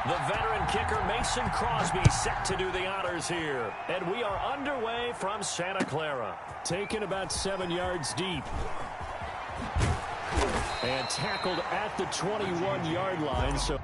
The veteran kicker Mason Crosby set to do the honors here. And we are underway from Santa Clara. Taken about 7 yards deep. And tackled at the 21-yard line. So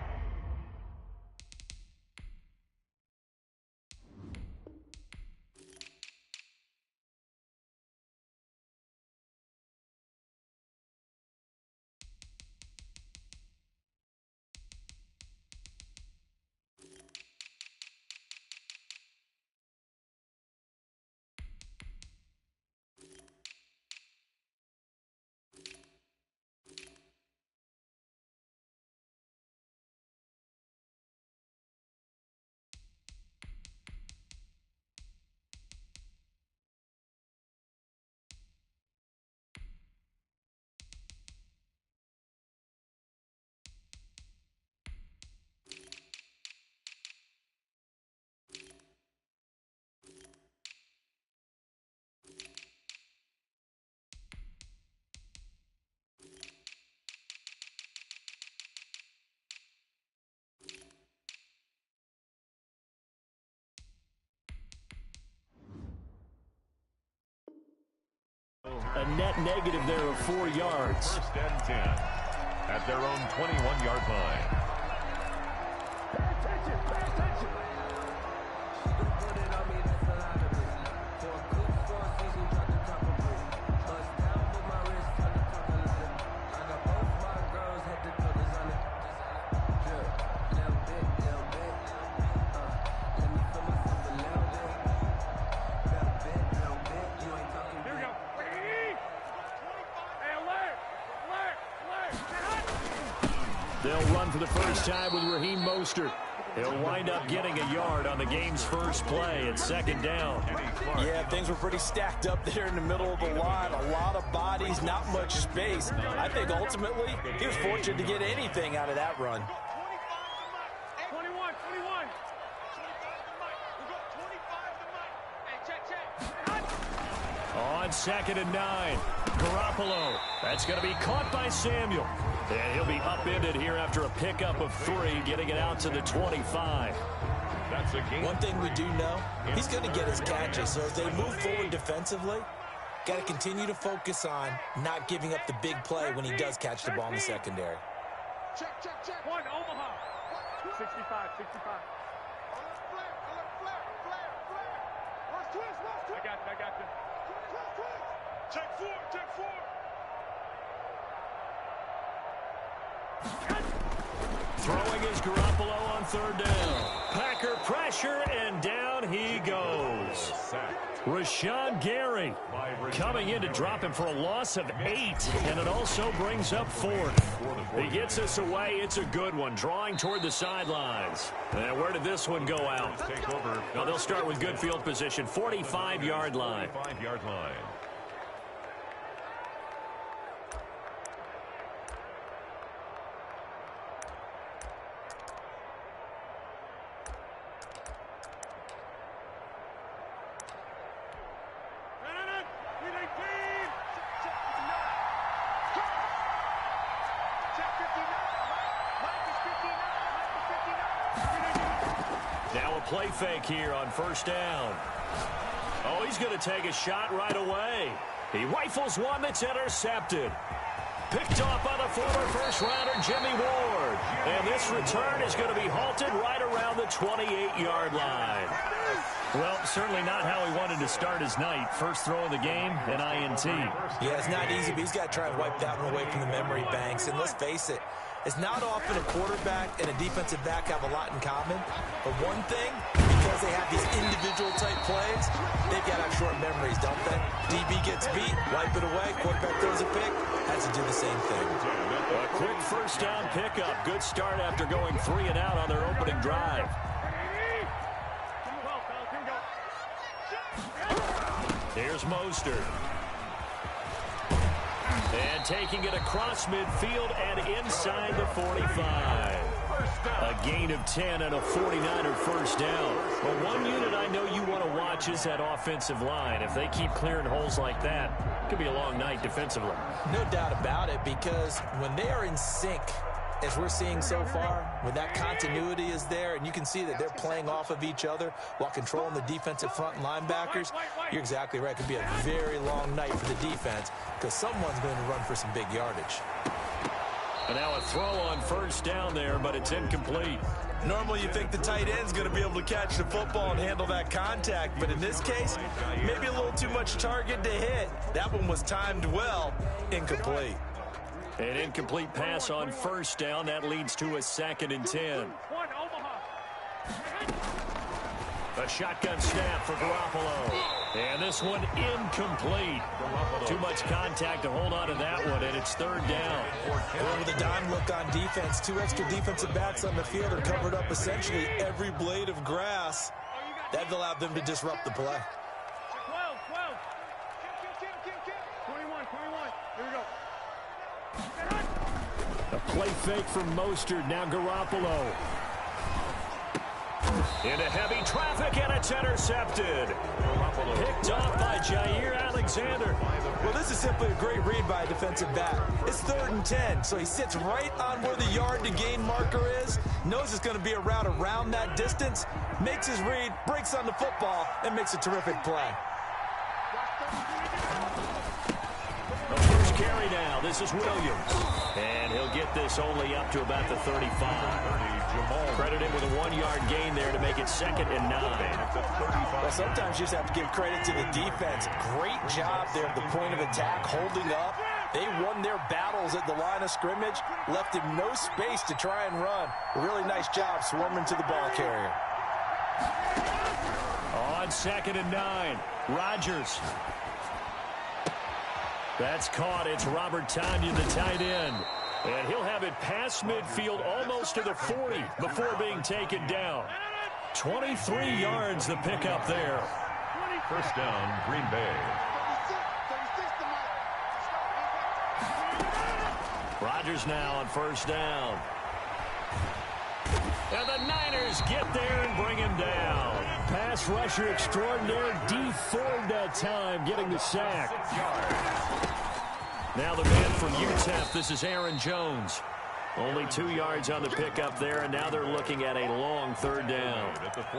a net negative there of 4 yards. First and 10 at their own 21-yard line. Pay attention, pay attention. She gon' put it on me, that's a lot of it. For a good 4 season, drop the top of it. Bust down with my wrist, turn the top a lot of. I got both my girls, had the colors on it. Drip, little bit, little bit. Let me feel myself a little bit. Little bit, you ain't talking. Here we go. They'll run for the first time with Raheem Mostert. He'll wind up getting a yard on the game's first play at second down. Yeah, things were pretty stacked up there in the middle of the line. A lot of bodies, not much space. I think ultimately he was fortunate to get anything out of that run. 21. On second and 9, Garoppolo. That's going to be caught by Samuel. And he'll be upended here after a pickup of 3, getting it out to the 25. That's a game. One thing we do know, he's going to get his catches. So as they move forward defensively, got to continue to focus on not giving up the big play when he does catch the ball in the secondary. Check. 1, Omaha. 65. I got you. Check 4. Throwing is Garoppolo on third down. Packer pressure, and down he goes. Rashawn Gary coming in to drop him for a loss of 8, and it also brings up 4th. He gets us away. It's a good one, drawing toward the sidelines. And where did this one go out? Now they'll start with good field position, 45-yard line. 45-yard line. Now a play fake here on first down. Oh, he's going to take a shot right away. He rifles one that's intercepted. Picked off by the former first-rounder Jimmy Ward. And this return is going to be halted right around the 28-yard line. Well, certainly not how he wanted to start his night. First throw of the game, an INT. Yeah, it's not easy, but he's got to try and wipe that one away from the memory banks. And let's face it, it's not often a quarterback and a defensive back have a lot in common. But one thing, because they have these individual type plays, they've got to have short memories, don't they? DB gets beat, wipe it away, quarterback throws a pick, has to do the same thing. A quick first down pickup. Good start after going 3 and out on their opening drive. Here's Mostert. And taking it across midfield and inside the 45. A gain of 10 and a 49er first down. Well, one unit I know you want to watch is that offensive line. If they keep clearing holes like that, it could be a long night defensively. No doubt about it, because when they are in sync as we're seeing so far, when that continuity is there and you can see that they're playing off of each other while controlling the defensive front and linebackers, you're exactly right. It could be a very long night for the defense because someone's going to run for some big yardage. And now a throw on first down there, but it's incomplete. Normally you think the tight end's going to be able to catch the football and handle that contact, but in this case, maybe a little too much target to hit. That one was timed well. Incomplete. An incomplete pass on first down. That leads to a 2nd and 10. A shotgun snap for Garoppolo. And this one incomplete. Too much contact to hold on to that one, and it's 3rd down. Well, with a dime look on defense, 2 extra defensive backs on the field are covered up essentially every blade of grass. That allowed them to disrupt the play. 12. 21. Here we go. A play fake from Mostert. Now Garoppolo. Into heavy traffic, and it's intercepted. Picked off by Jair Alexander. Well, this is simply a great read by a defensive back. It's 3rd and 10, so he sits right on where the yard-to-gain marker is, knows it's going to be a route around that distance, makes his read, breaks on the football, and makes a terrific play. The first carry now. This is Williams. And he'll get this only up to about the 35. Credit him with a 1-yard gain there to make it 2nd and 9. Well, sometimes you just have to give credit to the defense. Great job there at the point of attack, holding up. They won their battles at the line of scrimmage, left him no space to try and run. A really nice job swarming to the ball carrier. On 2nd and 9, Rodgers. That's caught. It's Robert Tonyan, the tight end. And he'll have it past midfield almost to the 40 before being taken down. 23 yards the pickup there. First down, Green Bay. Rodgers now on first down. And the Niners get there and bring him down. Pass rusher extraordinaire, D Ford that time, getting the sack. Now the man from UTEP, this is Aaron Jones. Only 2 yards on the pickup there, and now they're looking at a long 3rd down.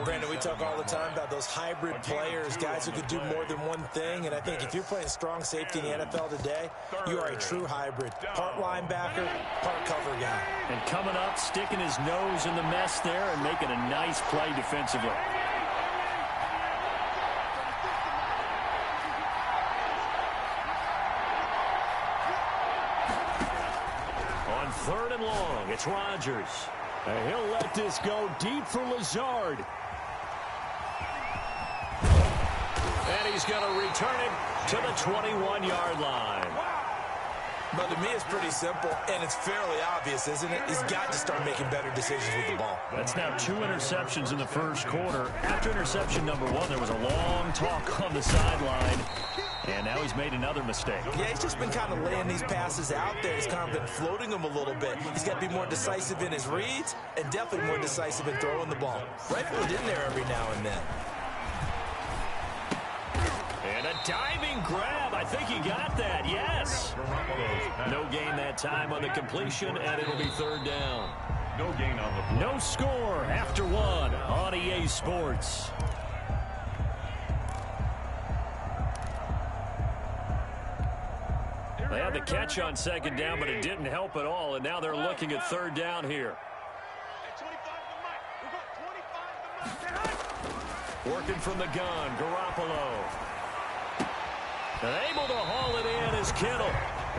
Brandon, we talk all the time about those hybrid players, guys who could do more than one thing, and I think if you're playing strong safety in the NFL today, you are a true hybrid. Part linebacker, part cover guy. And coming up, sticking his nose in the mess there and making a nice play defensively. On 3rd and long, it's Rodgers. And he'll let this go deep for Lazard. And he's going to return it to the 21-yard line. But to me, it's pretty simple, and it's fairly obvious, isn't it? He's got to start making better decisions with the ball. That's now 2 interceptions in the first quarter. After interception number 1, there was a long talk on the sideline. And now he's made another mistake. Yeah, he's just been kind of laying these passes out there. He's kind of been floating them a little bit. He's got to be more decisive in his reads and definitely more decisive in throwing the ball. Rifle it in there every now and then. And a diving grab. I think he got that. Yes. No gain that time on the completion, and it'll be 3rd down. No gain on the play. No score after 1 on EA Sports. They had the catch on 2nd down, but it didn't help at all, and now they're looking at 3rd down here. Working from the gun, Garoppolo. And able to haul it in is Kittle.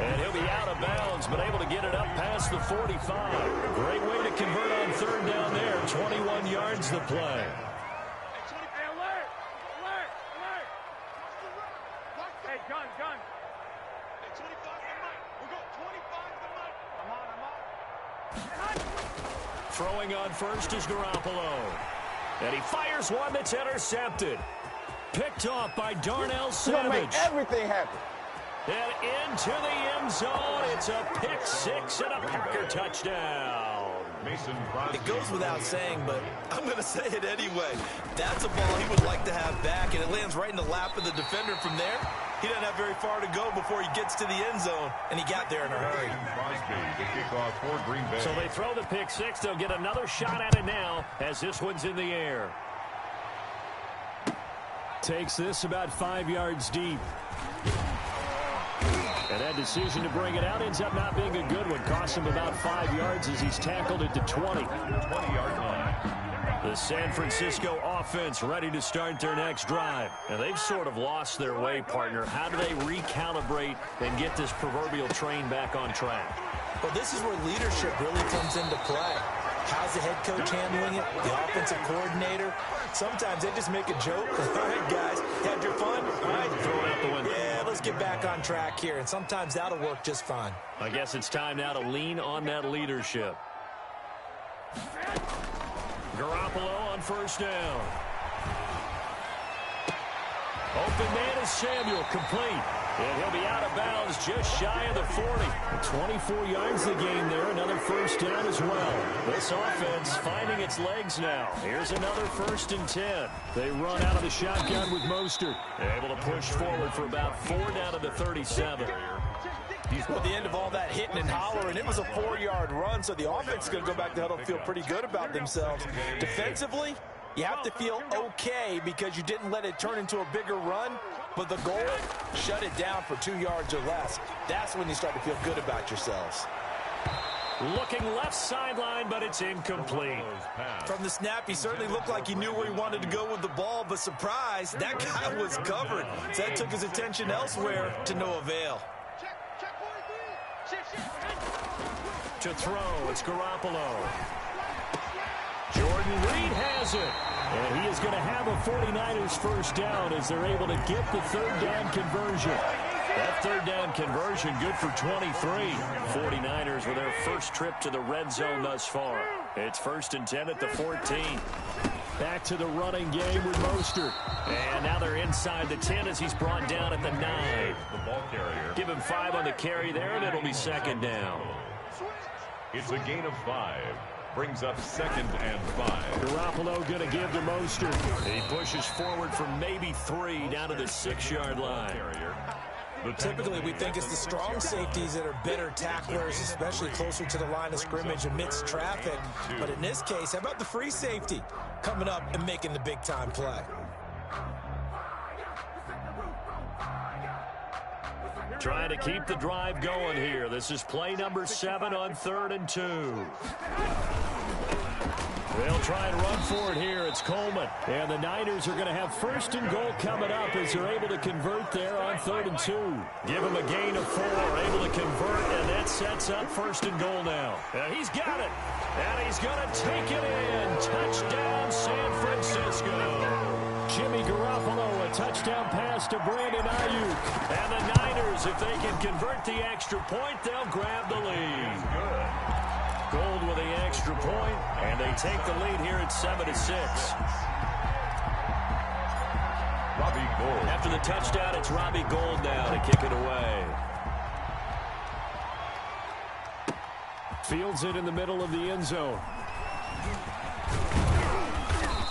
And he'll be out of bounds, but able to get it up past the 45. Great way to convert on 3rd down there. 21 yards the play. Hey, gun. Throwing on first is Garoppolo. And he fires one that's intercepted. Picked off by Darnell Savage. Make everything happen. And into the end zone. It's a pick 6 and a Packer touchdown. Mason Crosby. It goes without saying, but I'm going to say it anyway. That's a ball he would like to have back, and it lands right in the lap of the defender from there. he doesn't have very far to go before he gets to the end zone, and he got there in a hurry. Crosby, the kickoff for Green Bay. So they throw the pick six. They'll get another shot at it now as this one's in the air. Takes this about 5 yards deep. And that decision to bring it out ends up not being a good one. Costs him about 5 yards as he's tackled at the 20. 20-yard line. The San Francisco offense ready to start their next drive. And they've sort of lost their way, partner. How do they recalibrate and get this proverbial train back on track? Well, this is where leadership really comes into play. How's the head coach handling it? The offensive coordinator? Sometimes they just make a joke. All right, guys, had your fun? All right, Throw it out the window. yeah, let's get back on track here. And sometimes that'll work just fine. I guess it's time now to lean on that leadership. Garoppolo on first down. Open man is Samuel, complete. And he'll be out of bounds just shy of the 40. 24 yards the game there, another first down as well. This offense finding its legs now. Here's another 1st and 10. They run out of the shotgun with Mostert. Able to push forward for about 4 down to the 37. At the end of all that hitting and hollering, it was a 4-yard run, so the offense is going to go back to the huddle and feel pretty good about themselves. Defensively, you have to feel okay because you didn't let it turn into a bigger run, but the goal, shut it down for 2 yards or less. That's when you start to feel good about yourselves. Looking left sideline, but it's incomplete. From the snap, he certainly looked like he knew where he wanted to go with the ball, but surprise, that guy was covered. So that took his attention elsewhere to no avail. To throw, it's Garoppolo. Jordan Reed has it. And he is going to have a 49ers first down as they're able to get the 3rd down conversion. That 3rd down conversion good for 23. 49ers with their first trip to the red zone thus far. It's 1st and 10 at the 14. Back to the running game with Mostert. And now they're inside the 10 as he's brought down at the 9. The ball carrier. Give him 5 on the carry there, and it'll be 2nd down. It's a gain of 5. Brings up 2nd and 5. Garoppolo going to give to Mostert. He pushes forward for maybe 3 down to the 6-yard line. Typically, we think it's the strong safeties that are better tacklers, especially closer to the line of scrimmage amidst traffic. But in this case, how about the free safety coming up and making the big-time play? Trying to keep the drive going here. This is play number 7 on 3rd and 2. They'll try and run for it here. It's Coleman. And the Niners are going to have 1st and goal coming up as they're able to convert there on 3rd and 2. Give him a gain of 4. Able to convert, and that sets up 1st and goal now. And he's got it. And he's going to take it in. Touchdown, San Francisco. Jimmy Garoppolo, a touchdown pass to Brandon Ayuk. And the Niners, if they can convert the extra point, they'll grab the lead. Gold with the extra point, and they take the lead here at 7-6. Robbie Gould. After the touchdown, it's Robbie Gould now to kick it away. Fields it in the middle of the end zone.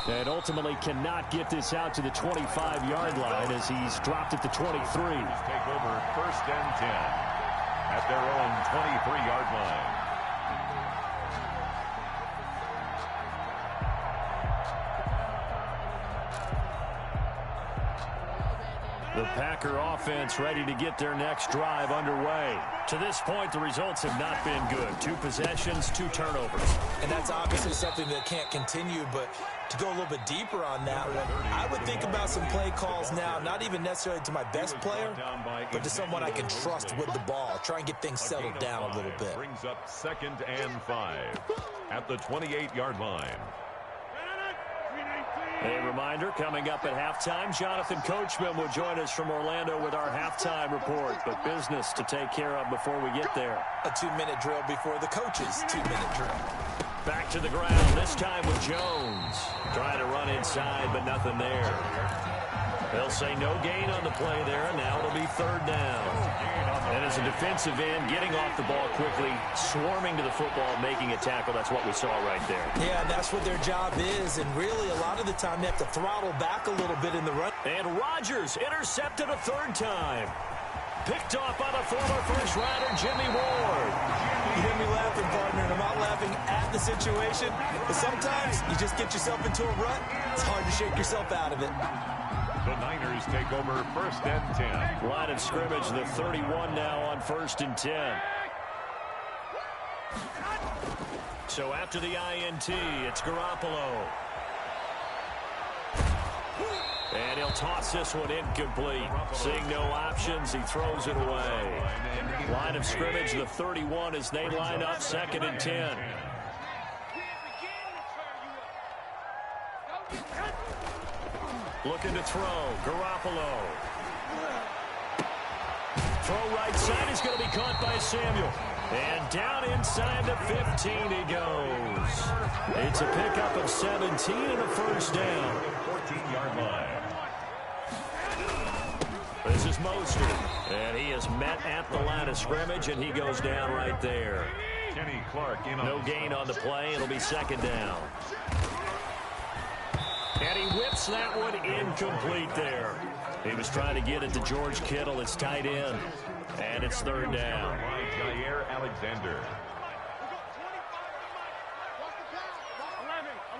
And ultimately cannot get this out to the 25-yard line as he's dropped at the 23. Take over 1st and 10 at their own 23-yard line. The Packer offense ready to get their next drive underway. To this point, the results have not been good. 2 possessions, 2 turnovers. And that's obviously something that can't continue, but to go a little bit deeper on that one, I would think about some play calls now, not even necessarily to my best player, but to someone I can trust with the ball. Try and get things settled down a little bit. Brings up 2nd and 5 at the 28-yard line. A reminder, coming up at halftime, Jonathan Coachman will join us from Orlando with our halftime report. But business to take care of before we get there. A 2-minute drill before the coach's 2-minute drill. Back to the ground, this time with Jones. Trying to run inside, but nothing there. They'll say no gain on the play there, and now it'll be third down. And as a defensive end, getting off the ball quickly, swarming to the football, making a tackle, that's what we saw right there. Yeah, that's what their job is, and really a lot of the time they have to throttle back a little bit in the run. And Rodgers intercepted a third time. Picked off by the former first-rounder, Jimmy Ward. You hear me laughing, partner, and I'm not laughing at the situation, but sometimes you just get yourself into a rut. It's hard to shake yourself out of it. The Niners take over 1st and 10. Line of scrimmage, the 31 now on 1st and 10. So after the INT, it's Garoppolo. And he'll toss this one incomplete. Seeing no options, he throws it away. Line of scrimmage, the 31 as they line up 2nd and 10. Looking to throw. Garoppolo. Throw right side is going to be caught by Samuel. And down inside the 15 he goes. It's a pickup of 17 and a first down. 14-yard line. This is Mostert. And he is met at the line of scrimmage, and he goes down right there. Kenny Clark in on No gain on the play. It'll be 2nd down. And he whips that one incomplete there. He was trying to get it to George Kittle, his tight end. And it's 3rd down. Jair Alexander.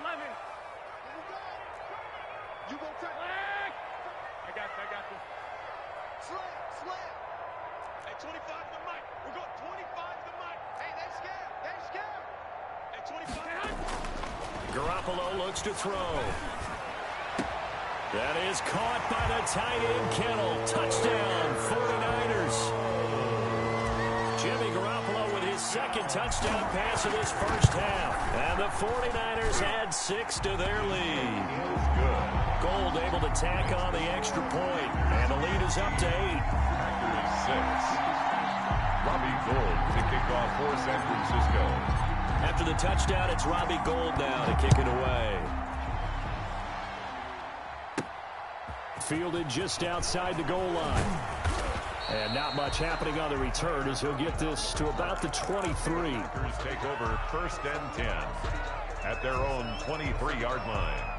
11. You go take. I got this. Slam. Hey, 25 to Mike. We got 25 to Mike. Hey, they scared. Hey, 25. Garoppolo looks to throw. That is caught by the tight end, Kittle. Touchdown, 49ers. Jimmy Garoppolo with his 2nd touchdown pass of this first half. And the 49ers add 6 to their lead. Gold able to tack on the extra point. And the lead is up to 8. 6. Robbie Gould to kick off for San Francisco. After the touchdown, it's Robbie Gould now to kick it away. Fielded just outside the goal line. And not much happening on the return as he'll get this to about the 23. Packers take over 1st and 10 at their own 23-yard line.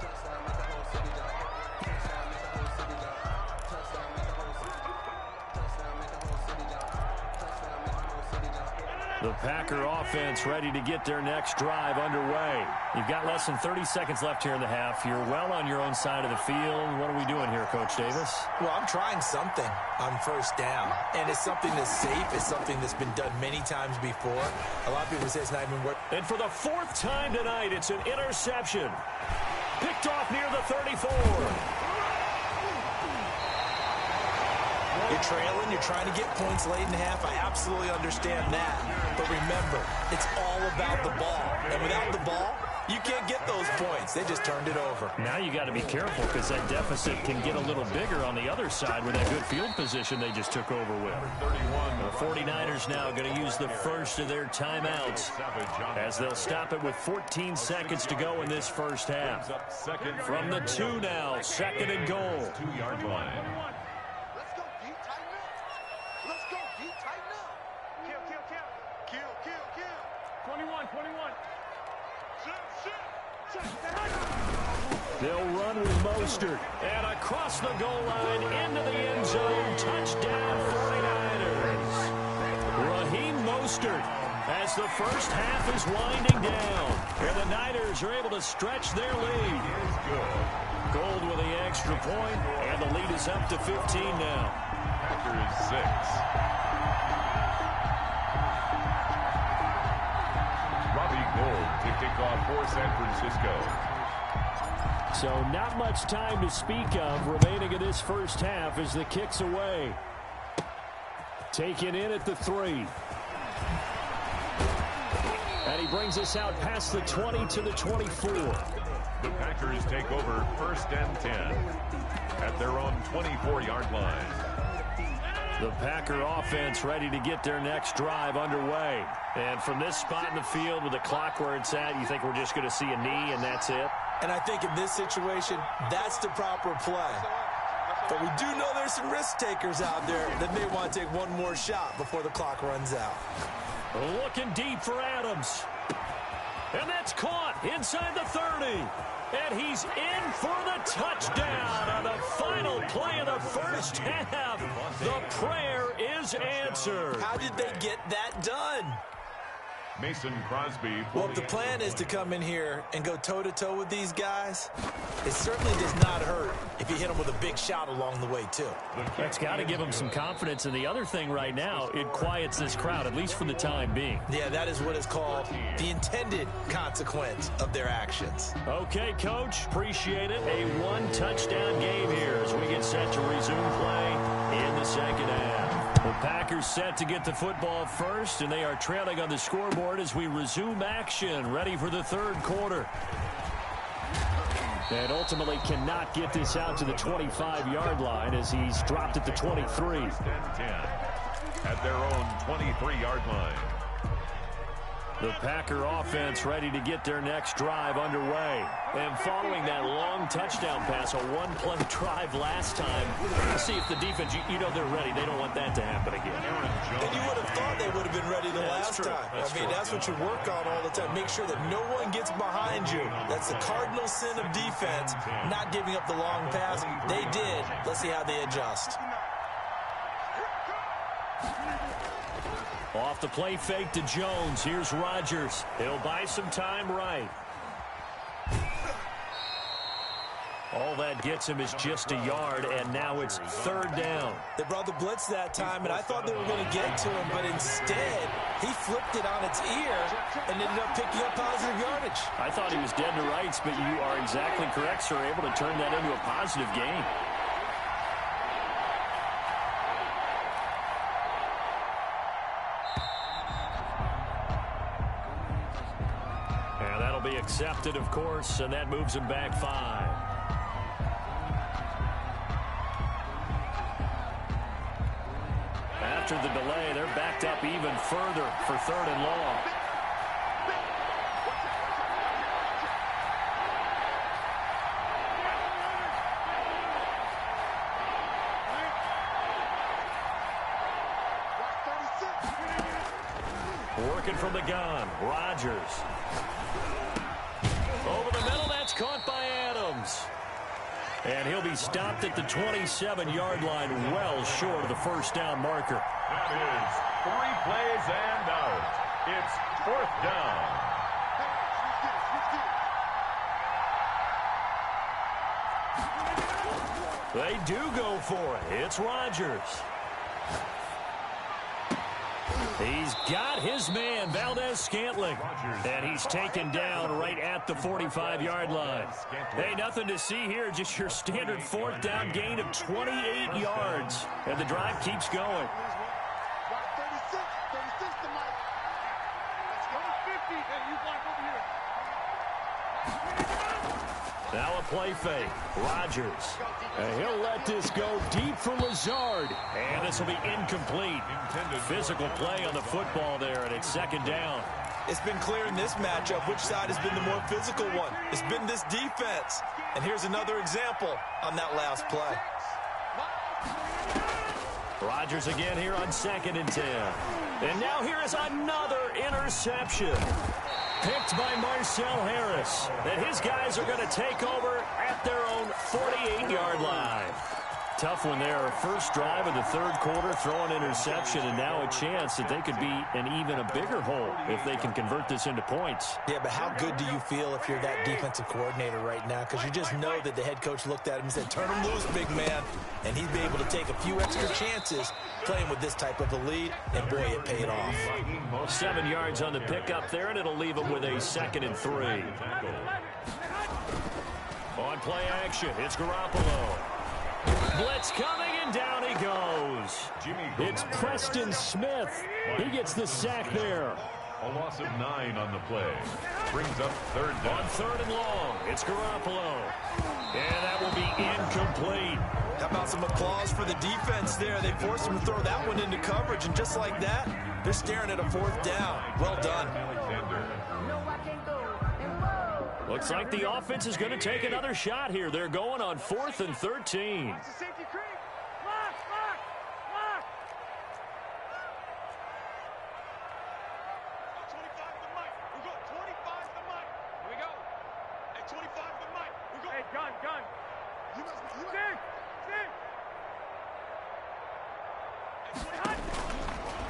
The Packer offense ready to get their next drive underway. You've got less than 30 seconds left here in the half. You're well on your own side of the field. What are we doing here, Coach Davis? Well, I'm trying something on 1st down, and it's something that's safe. It's something that's been done many times before. A lot of people say it's not even worth. And for the 4th time tonight, it's an interception. Picked off near the 34. You're trailing, you're trying to get points late in the half. I absolutely understand that. But remember, it's all about the ball. And without the ball, you can't get those points. They just turned it over. Now you got to be careful because that deficit can get a little bigger on the other side with that good field position they just took over with. The 49ers now going to use the first of their timeouts as they'll stop it with 14 seconds to go in this first half. From the 2 now, 2nd and goal. 2-yard line. 21. They'll run with Mostert. And across the goal line into the end zone. Touchdown 49ers. Raheem Mostert as the first half is winding down. And the Niners are able to stretch their lead. Gold with the extra point, and the lead is up to 15 now. Packers 6. Gold to kick off for San Francisco. So not much time to speak of remaining in this first half as the kick's away. Taken in at the 3. And he brings us out past the 20 to the 24. The Packers take over 1st and 10 at their own 24-yard line. The Packer offense ready to get their next drive underway. And from this spot in the field with the clock where it's at, you think we're just going to see a knee and that's it? And I think in this situation, that's the proper play. But we do know there's some risk takers out there that may want to take one more shot before the clock runs out. Looking deep for Adams. And that's caught inside the 30. And he's in for the touchdown on the final play of the first half. The prayer is answered. How did they get that done? Mason Crosby. Well, if the plan is to come in here and go toe-to-toe with these guys, it certainly does not hurt if you hit them with a big shot along the way, too. That's got to give them some confidence. And the other thing right now, it quiets this crowd, at least for the time being. Yeah, that is what is called the intended consequence of their actions. Okay, Coach, appreciate it. A one-touchdown game here as we get set to resume play in the second half. The Packers set to get the football first, and they are trailing on the scoreboard as we resume action, ready for the third quarter. And ultimately cannot get this out to the 25-yard line as he's dropped at the 23. First and 10 at their own 23-yard line. The Packer offense ready to get their next drive underway. And following that long touchdown pass, a one-play drive last time, let's see if the defense, you know they're ready. They don't want that to happen again. And you would have thought they would have been ready the last time. That's what you work on all the time. Make sure that no one gets behind you. That's the cardinal sin of defense, not giving up the long pass. They did. Let's see how they adjust. Off the play fake to Jones. Here's Rodgers. He'll buy some time right. All that gets him is just a yard, and now it's third down. They brought the blitz that time, and I thought they were going to get to him, but instead, he flipped it on its ear and ended up picking up positive yardage. I thought he was dead to rights, but you are exactly correct, sir. Able to turn that into a positive gain. Be accepted, of course, and that moves him back 5. After the delay, they're backed up even further for third and long. Working from the gun, Rodgers. Over the middle, that's caught by Adams. And he'll be stopped at the 27-yard line, well short of the first down marker. That is 3 plays and out. It's fourth down. They do go for it. It's Rodgers. He's got his man, Valdez-Scantling, and he's taken down right at the 45-yard line. Hey, nothing to see here, just your standard fourth down gain of 28 yards, and the drive keeps going. Now a play fake. Rodgers. And he'll let this go deep for Lazard. And this will be incomplete. Physical play on the football there, and it's second down. It's been clear in this matchup which side has been the more physical one. It's been this defense. And here's another example on that last play. Rodgers again here on 2nd and 10. And now here is another interception. Picked by Marcel Harris. And his guys are going to take over at their own 48-yard line. Tough one there. First drive of the third quarter, throw an interception, and now a chance that they could be in even a bigger hole if they can convert this into points. Yeah, but how good do you feel if you're that defensive coordinator right now? Because you just know that the head coach looked at him and said, turn him loose, big man. And he'd be able to take a few extra chances playing with this type of a lead, and boy, it paid off. 7 yards on the pickup there, and it'll leave him with a 2nd and 3. On play action, it's Garoppolo. Blitz coming, and down he goes. It's Preston Smith. He gets the sack there. A loss of 9 on the play. Brings up third down. On 3rd and long, it's Garoppolo. And that will be incomplete. How about some applause for the defense there? They forced him to throw that one into coverage, and just like that, they're staring at a 4th down. Well done. Looks like the offense is going to take another shot here. They're going on 4th and 13. Watch the safety creek. Lock, lock, lock. 25 to the mic. We go 25 to the mic. Here we go. Hey, 25 to the mic. We go. Hey, gun. You must be.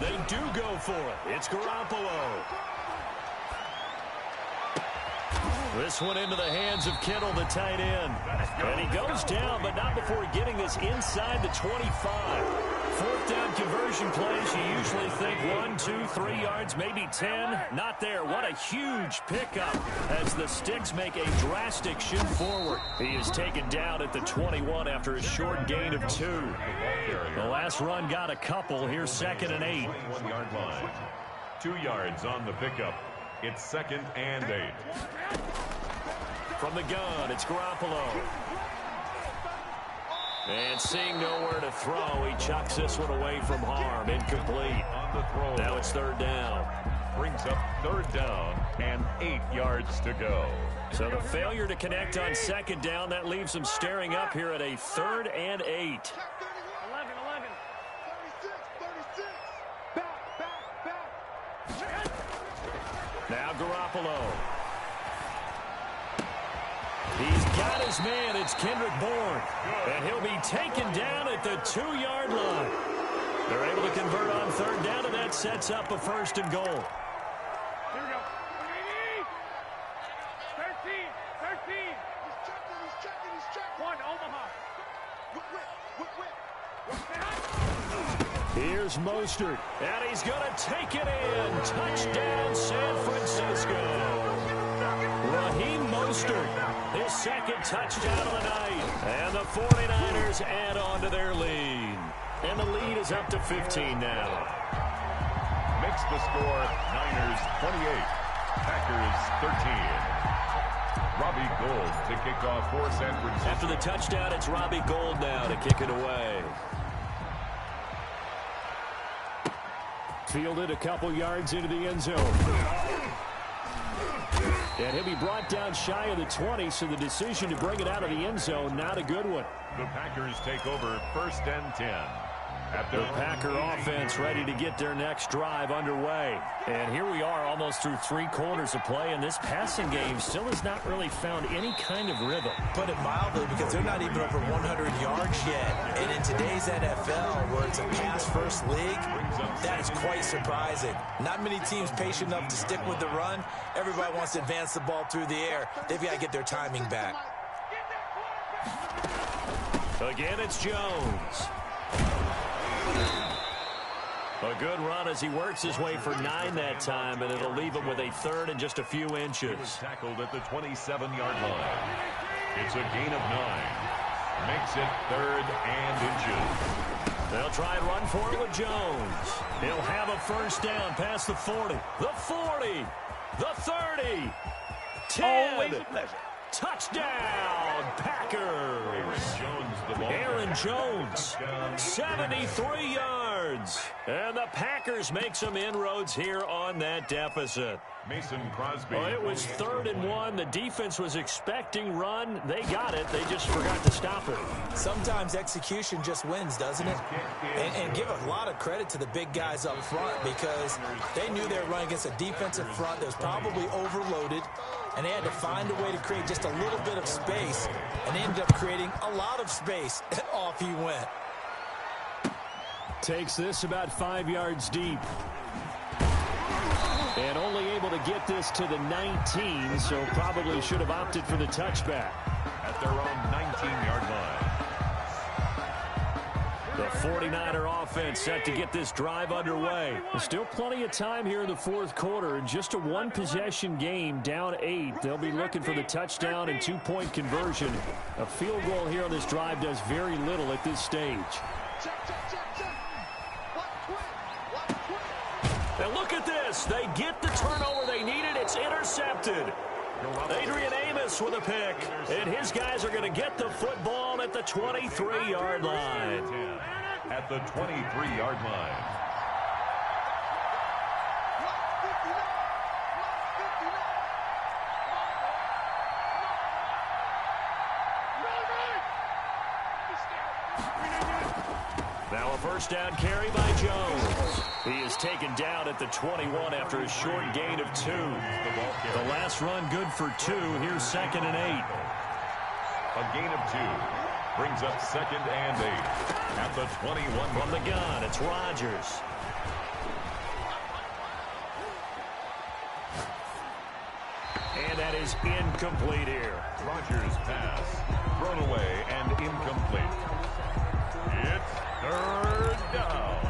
They do go for it. It's Garoppolo. This one into the hands of Kittle, the tight end. And he goes down, but not before getting this inside the 25. 4th down conversion plays, you usually think 1, 2, 3 yards, maybe 10. Not there. What a huge pickup as the Sticks make a drastic shift forward. He is taken down at the 21 after a short gain of 2. The last run got a couple. Here's 2nd and 8. 1-yard line. 2 yards on the pickup. It's 2nd and 8. From the gun, it's Garoppolo. And seeing nowhere to throw, he chucks this one away from harm. Incomplete. On the throw. Now it's 3rd down. Brings up 3rd down and 8 yards to go. So the failure to connect on 2nd down, that leaves them staring up here at a 3rd and 8. 11. 36. Back. Now Garoppolo. He's got his man. It's Kendrick Bourne. And he'll be taken down at the 2-yard line. They're able to convert on 3rd down, and that sets up a 1st and goal. Here we go. 13. He's checking. 1, Omaha. Here's Mostert, and he's going to take it in. Touchdown, San Francisco. Raheem Mostert, his 2nd touchdown of the night. And the 49ers add on to their lead. And the lead is up to 15 now. Makes the score Niners 28, Packers 13. Robbie Gould to kick off for San Francisco. After the touchdown, it's Robbie Gould now to kick it away. Fielded a couple yards into the end zone. And he'll be brought down shy of the 20, so the decision to bring it out of the end zone, not a good one. The Packers take over 1st and 10. The Packer offense ready to get their next drive underway. And here we are almost through 3 quarters of play, and this passing game still has not really found any kind of rhythm. Put it mildly, because they're not even over 100 yards yet. And in today's NFL, where it's a pass-first league, that is quite surprising. Not many teams patient enough to stick with the run. Everybody wants to advance the ball through the air. They've got to get their timing back. Again, it's Jones. A good run as he works his way for 9 that time, and it'll leave him with a 3rd and just a few inches. Tackled at the 27-yard line. It's a gain of 9. Makes it 3rd and inches. They'll try and run for it with Jones. He'll have a 1st down past the 40. The 40. The 30. 10. Always a pleasure. Touchdown, Packers. Aaron Jones, 73 yards. And the Packers make some inroads here on that deficit. Mason Crosby. Well, it was 3rd and 1. The defense was expecting run. They got it. They just forgot to stop it. Sometimes execution just wins, doesn't it? And give a lot of credit to the big guys up front, because they knew they were running against a defensive front that was probably overloaded, and they had to find a way to create just a little bit of space, and they ended up creating a lot of space, and off he went. Takes this about 5 yards deep. And only able to get this to the 19, so probably should have opted for the touchback. At their own 19-yard line. The 49er offense set to get this drive underway. There's still plenty of time here in the 4th quarter. In just a 1-possession game, down 8. They'll be looking for the touchdown and 2-point conversion. A field goal here on this drive does very little at this stage. And look at this. They get the turnover they needed. It's intercepted. Adrian Amos with a pick. And his guys are going to get the football at the 23-yard line. At the 23-yard line. first down carry by Jones. He is taken down at the 21 after a short gain of 2. The last run good for 2. Here's 2nd and 8. A gain of 2 brings up 2nd and 8 at the 21. From the gun, it's Rodgers. And that is incomplete here. Rodgers' pass thrown away and incomplete. It's 3rd down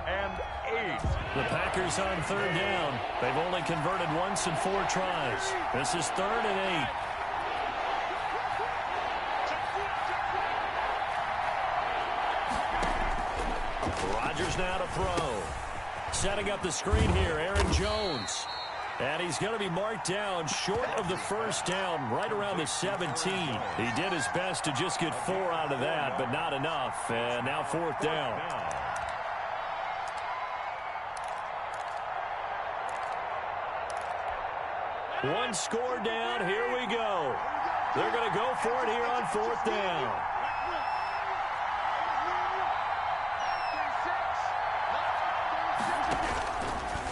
and 8. The Packers on 3rd down. They've only converted once in 4 tries. This is 3rd and 8. Rodgers now to throw. Setting up the screen here, Aaron Jones. And he's going to be marked down short of the first down, right around the 17. He did his best to just get 4 out of that, but not enough. And now 4th down. One score down. Here we go. They're going to go for it here on 4th down.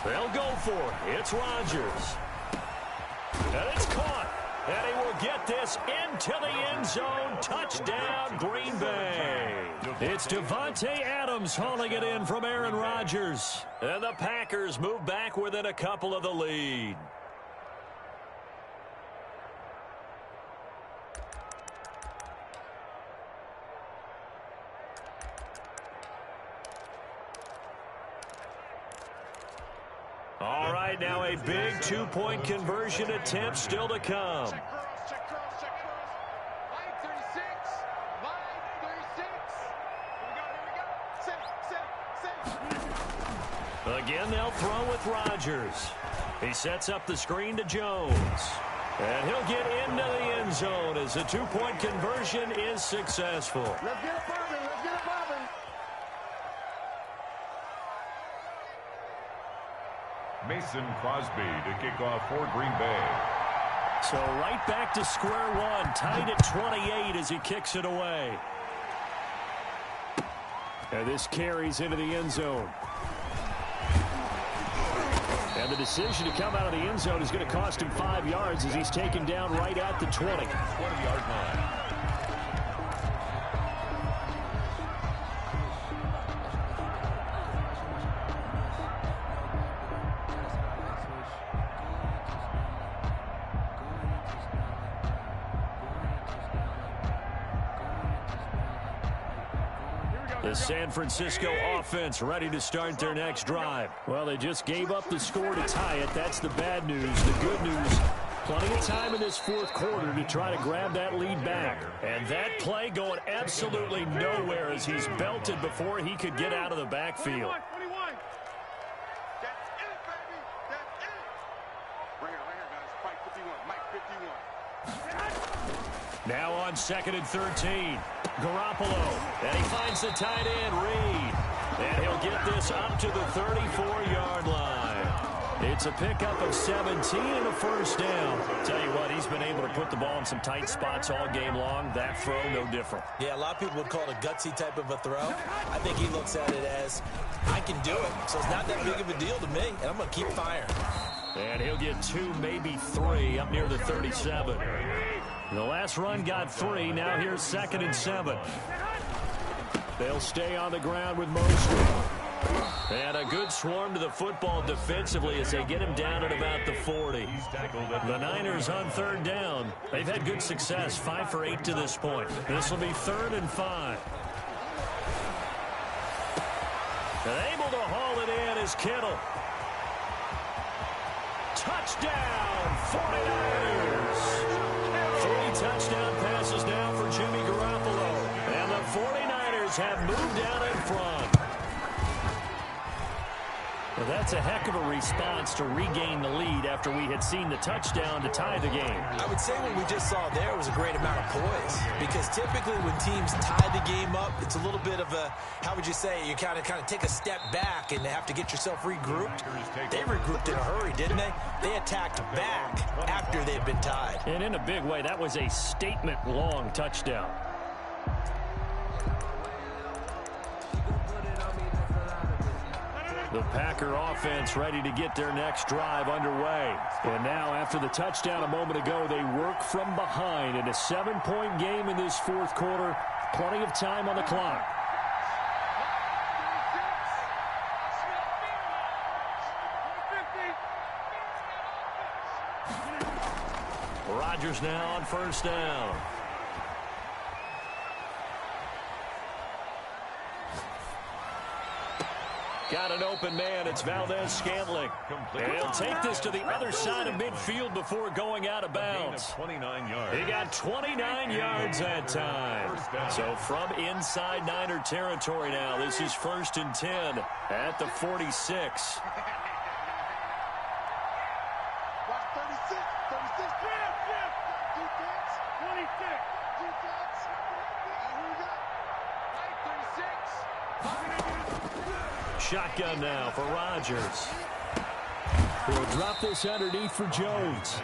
They'll go for it. It's Rodgers. And it's caught. And he will get this into the end zone. Touchdown, Green Bay. It's Devontae Adams hauling it in from Aaron Rodgers. And the Packers move back within a couple of the lead. All right, now a big 2-point conversion attempt still to come. Check cross. Line 36. Here we go. Set. Again, they'll throw with Rodgers. He sets up the screen to Jones. And he'll get into the end zone as the 2-point conversion is successful. Let's get it popping. Mason Crosby to kick off for Green Bay. So right back to square one, tied at 28 as he kicks it away. And this carries into the end zone. And the decision to come out of the end zone is going to cost him 5 yards as he's taken down right at the 20. 20-yard line. The San Francisco offense ready to start their next drive. Well, they just gave up the score to tie it. That's the bad news. The good news, plenty of time in this 4th quarter to try to grab that lead back. And that play going absolutely nowhere as he's belted before he could get out of the backfield. 21. That's it, baby. That's it. Right here, guys. Fight 51. Mike 51. Now on 2nd and 13. Garoppolo. And he finds the tight end, Reed. And he'll get this up to the 34-yard line. It's a pickup of 17 and a first down. Tell you what, he's been able to put the ball in some tight spots all game long. That throw, no different. Yeah, a lot of people would call it a gutsy type of a throw. I think he looks at it as, I can do it. So it's not that big of a deal to me, and I'm going to keep firing. And he'll get 2, maybe 3 up near the 37. The last run got 3. Now here's 2nd and 7. They'll stay on the ground with Mostert. And a good swarm to the football defensively as they get him down at about the 40. The Niners on 3rd down. They've had good success, 5 for 8 to this point. This will be 3rd and 5. And able to haul it in is Kittle. Touchdown, 49ers. 3 touchdown passes now for Jimmy Garoppolo. And the 49ers have moved down in front. Well, that's a heck of a response to regain the lead after we had seen the touchdown to tie the game. I would say what we just saw there was a great amount of poise, because typically when teams tie the game up, it's a little bit of a, how would you say, you kind of take a step back and have to get yourself regrouped. They regrouped in a hurry, didn't they? They attacked back after they'd been tied. And in a big way, that was a statement-long touchdown. The Packer offense ready to get their next drive underway. And now, after the touchdown a moment ago, they work from behind in a 7-point game in this fourth quarter. Plenty of time on the clock. Rodgers now on first down. Got an open man. It's Valdez-Scantling. And he'll take this to the other side of midfield before going out of bounds. 29 yards. He got 29 yards that time. So from inside Niner territory now, this is 1st and 10 at the 46. Shotgun now for Rodgers. He'll drop this underneath for Jones.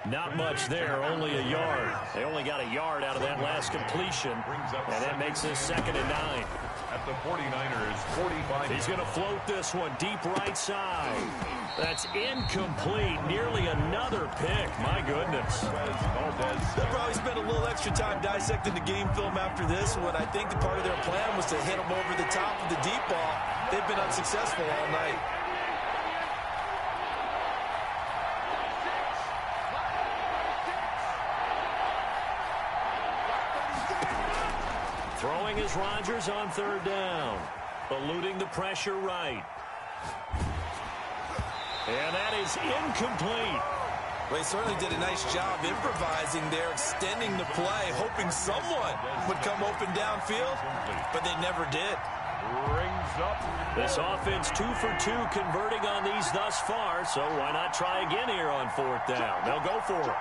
Not much there, only a yard. They only got a yard out of that last completion, and that makes this 2nd and 9. At the 49ers, 45. He's going to float this one deep right side. That's incomplete. Nearly another pick. My goodness. They'll probably spend a little extra time dissecting the game film after this one. I think the part of their plan was to hit them over the top of the deep ball. They've been unsuccessful all night. Throwing is Rodgers on 3rd down. Eluding the pressure right. And that is incomplete. Well, he certainly did a nice job improvising there, extending the play, hoping someone would come open downfield, but they never did. Brings up. This offense 2 for 2 converting on these thus far, so why not try again here on 4th down? They'll go for it.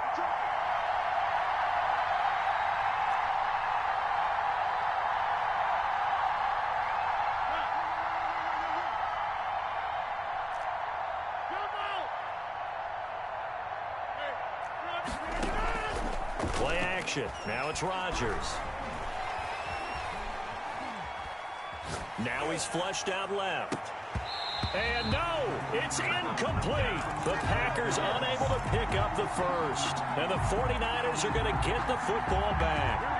Play action. Now it's Rodgers. Now he's flushed out left. And no, it's incomplete. The Packers unable to pick up the first. And the 49ers are going to get the football back.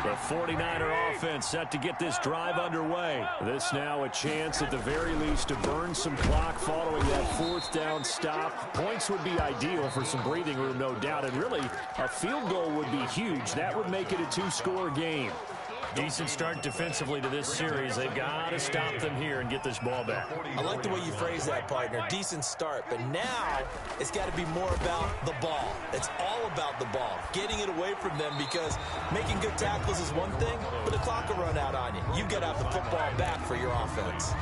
The 49er offense set to get this drive underway. This now a chance at the very least to burn some clock following that 4th down stop. Points would be ideal for some breathing room, no doubt. And really, a field goal would be huge. That would make it a 2-score game. Decent start defensively to this series. They've got to stop them here and get this ball back. I like the way you phrase that, partner. Decent start, but now it's got to be more about the ball. It's all about the ball, getting it away from them, because making good tackles is one thing, but the clock will run out on you. You've got to have the football back for your offense.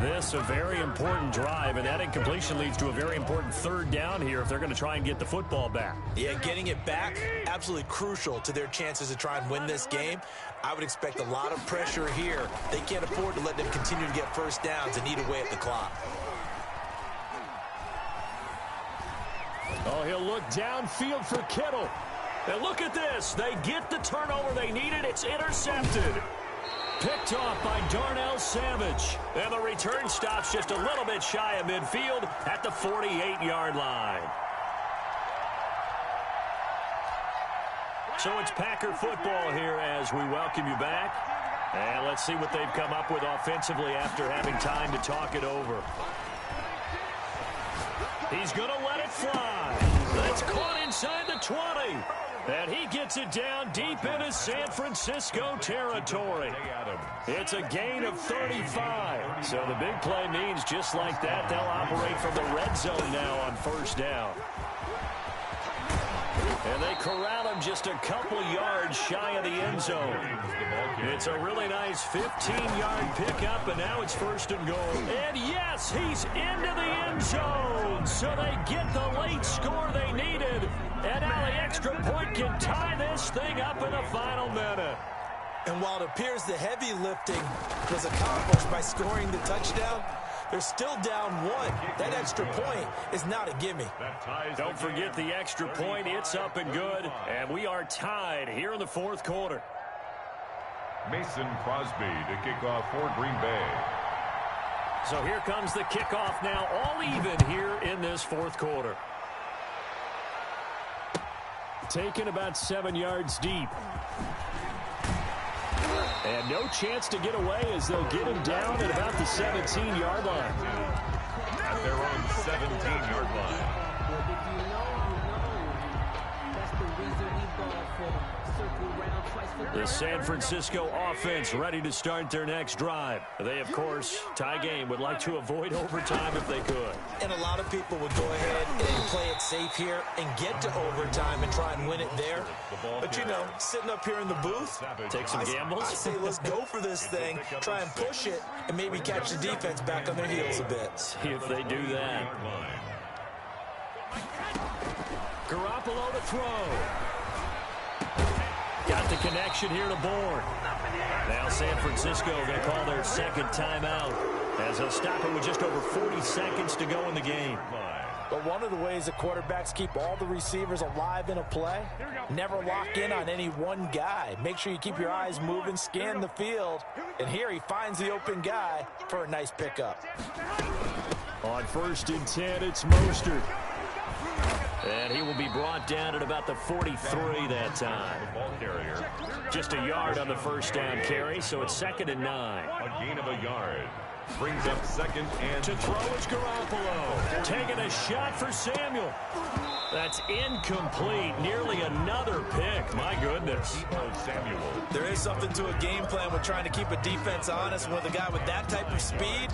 This a very important drive, and that incompletion leads to a very important 3rd down here if they're going to try and get the football back. Yeah, getting it back, absolutely crucial to their chances to try and win this game. I would expect a lot of pressure here. They can't afford to let them continue to get 1st downs and eat away at the clock. Oh, he'll look downfield for Kittle. And look at this. They get the turnover they needed. It's intercepted. Picked off by Darnell Savage. And the return stops just a little bit shy of midfield at the 48-yard line. So it's Packer football here as we welcome you back. And let's see what they've come up with offensively after having time to talk it over. He's going to let it fly. That's caught inside the 20. And he gets it down deep into San Francisco territory. It's a gain of 35. So the big play means just like that, they'll operate from the red zone now on 1st down. And they corral him just a couple yards shy of the end zone. It's a really nice 15-yard pickup, and now it's 1st and goal. And yes, he's into the end zone. So they get the late score they needed. And now the extra point can tie this thing up in the final minute. And while it appears the heavy lifting was accomplished by scoring the touchdown, they're still down 1. That extra point is not a gimme. Don't forget the extra point. It's up and good. And we are tied here in the 4th quarter. Mason Crosby to kick off for Green Bay. So here comes the kickoff now, all even here in this fourth quarter. Taken about 7 yards deep. And no chance to get away as they'll get him down at about the 17-yard line. At their own 17-yard line. The San Francisco offense ready to start their next drive. They, of course, tie game, would like to avoid overtime if they could. And a lot of people would go ahead and play it safe here and get to overtime and try and win it there. But, you know, sitting up here in the booth, take some gambles. I say let's go for this thing, try and push it, and maybe catch the defense back on their heels a bit. See if they do that. Garoppolo to throw. Got the connection here to Bourne. Now San Francisco going to call their second timeout as they'll stop it with just over 40 seconds to go in the game. But one of the ways that quarterbacks keep all the receivers alive in a play, never lock in on any one guy. Make sure you keep your eyes moving, scan the field. And here he finds the open guy for a nice pickup. On 1st and 10, it's Mostert. And he will be brought down at about the 43 that time. Just a yard on the first down carry, so it's 2nd and 9. A gain of a yard. Brings up 2nd and to throw is Garoppolo. Taking a shot for Samuel. That's incomplete. Nearly another pick. My goodness. Samuel. There is something to a game plan with trying to keep a defense honest. With a guy with that type of speed,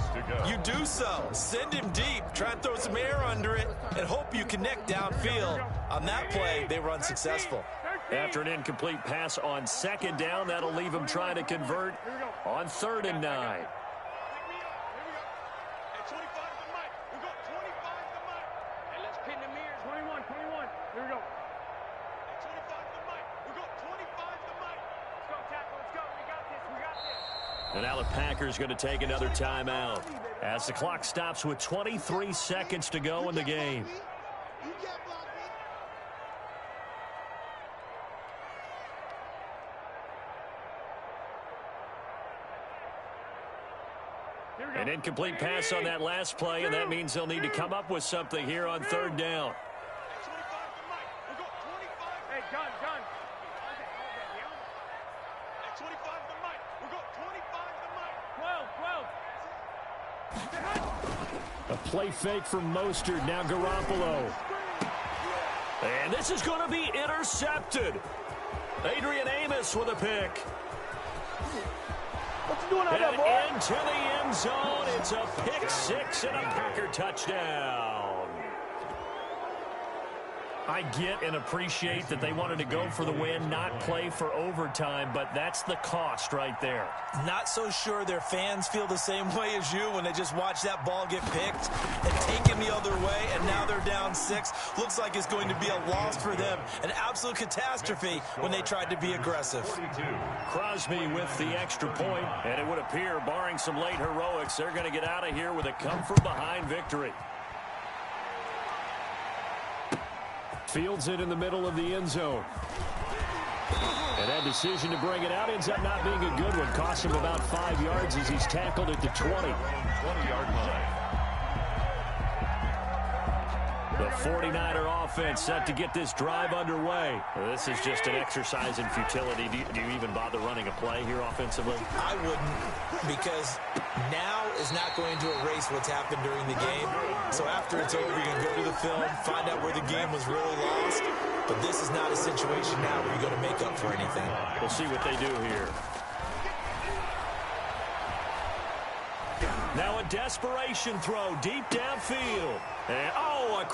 you do so. Send him deep. Try and throw some air under it and hope you connect downfield. On that play, they were unsuccessful. After an incomplete pass on 2nd down, that'll leave him trying to convert on 3rd and 9. And now the Packers going to take another timeout as the clock stops with 23 seconds to go in the game. An incomplete pass on that last play, and that means they'll need to come up with something here on 3rd down. A play fake from Mostert, now Garoppolo. And this is going to be intercepted. Adrian Amos with a pick. What you doing out there, boy? And into the end zone. It's a pick 6 and a Packer touchdown. I get and appreciate that they wanted to go for the win, not play for overtime, but that's the cost right there. Not so sure their fans feel the same way as you when they just watch that ball get picked and taken the other way, and now they're down 6. Looks like it's going to be a loss for them. An absolute catastrophe when they tried to be aggressive. Crosby with the extra point, and it would appear, barring some late heroics, they're going to get out of here with a come-from-behind victory. Fields it in the middle of the end zone. And that decision to bring it out ends up not being a good one. Costs him about 5 yards as he's tackled at the 20. 20-yard line. The 49er offense set to get this drive underway. This is just an exercise in futility. Do you even bother running a play here offensively? I wouldn't, because now is not going to erase what's happened during the game. So after it's over, you're going to go to the film, find out where the game was really lost. But this is not a situation now where you're going to make up for anything. We'll see what they do here. Now a desperation throw deep downfield. And, oh, a